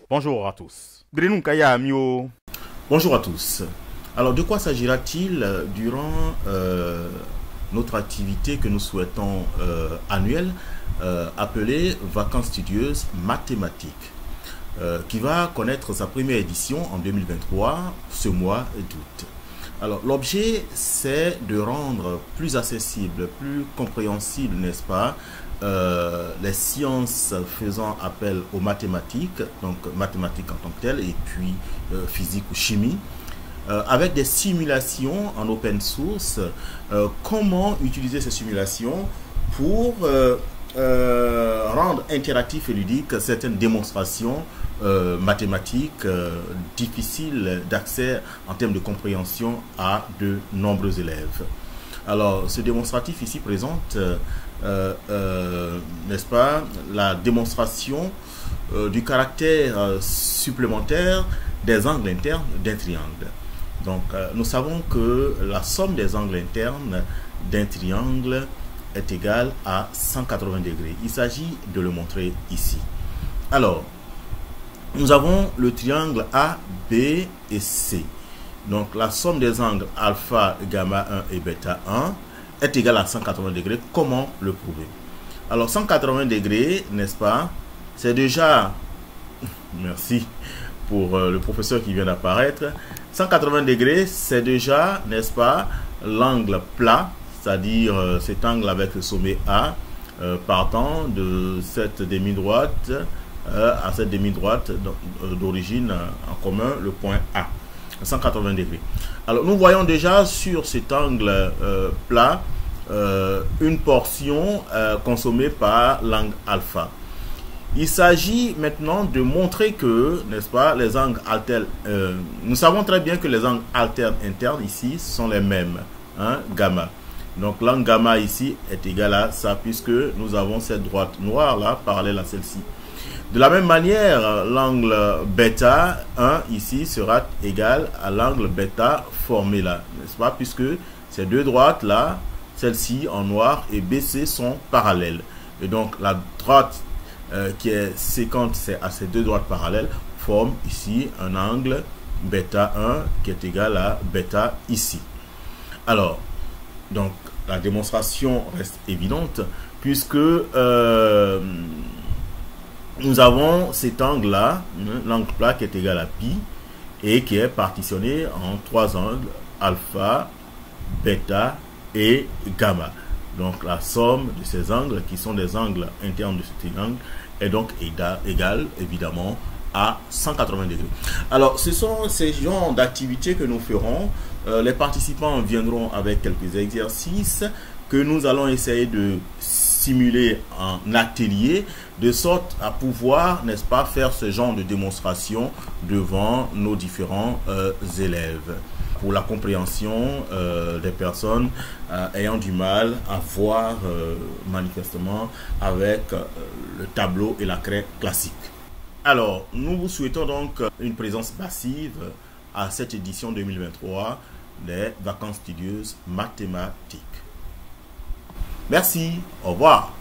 Bonjour à tous. Bonjour à tous. Alors, de quoi s'agira-t-il durant notre activité que nous souhaitons annuelle, appelée Vacances studieuses mathématiques, qui va connaître sa première édition en 2023, ce mois d'août. Alors, l'objet, c'est de rendre plus accessible, plus compréhensible, n'est-ce pas, les sciences faisant appel aux mathématiques, donc mathématiques en tant que telles, et puis physique ou chimie, avec des simulations en open source. Comment utiliser ces simulations pour rendre interactif et ludique certaines démonstrations mathématiques difficiles d'accès en termes de compréhension à de nombreux élèves. Alors, ce démonstratif ici présente, n'est-ce pas, la démonstration du caractère supplémentaire des angles internes d'un triangle. Donc, nous savons que la somme des angles internes d'un triangle est égale à 180 degrés. Il s'agit de le montrer ici. Alors, nous avons le triangle A, B et C. Donc, la somme des angles alpha, gamma 1 et bêta 1 est égale à 180 degrés. Comment le prouver? Alors, 180 degrés, n'est-ce pas? C'est déjà... Merci pour le professeur qui vient d'apparaître. 180 degrés, c'est déjà, n'est-ce pas, l'angle plat, c'est-à-dire cet angle avec le sommet A, partant de cette demi-droite à cette demi-droite d'origine en commun, le point A. 180 degrés. Alors, nous voyons déjà sur cet angle plat une portion consommée par l'angle alpha. Il s'agit maintenant de montrer que, n'est-ce pas, les angles alternes, nous savons très bien que les angles alternes internes ici sont les mêmes, hein, gamma. Donc l'angle gamma ici est égal à ça, puisque nous avons cette droite noire là, parallèle à celle-ci. De la même manière, l'angle bêta 1 ici sera égal à l'angle bêta formé là, n'est-ce pas, puisque ces deux droites là, celle-ci en noir et BC sont parallèles. Et donc la droite qui est séquente à ces deux droites parallèles forme ici un angle bêta 1 qui est égal à bêta ici. Alors, donc la démonstration reste évidente puisque nous avons cet angle là, l'angle plat qui est égal à pi et qui est partitionné en trois angles alpha, bêta et gamma. Donc la somme de ces angles qui sont des angles internes de ce triangle est donc égale évidemment à 180 degrés. Alors ce sont ces genres d'activités que nous ferons. Les participants viendront avec quelques exercices que nous allons essayer de simuler en atelier de sorte à pouvoir, n'est-ce pas, faire ce genre de démonstration devant nos différents élèves, pour la compréhension des personnes ayant du mal à voir manifestement avec le tableau et la craie classique. Alors, nous vous souhaitons donc une présence massive à cette édition 2023 des Vacances studieuses mathématiques. Merci, au revoir.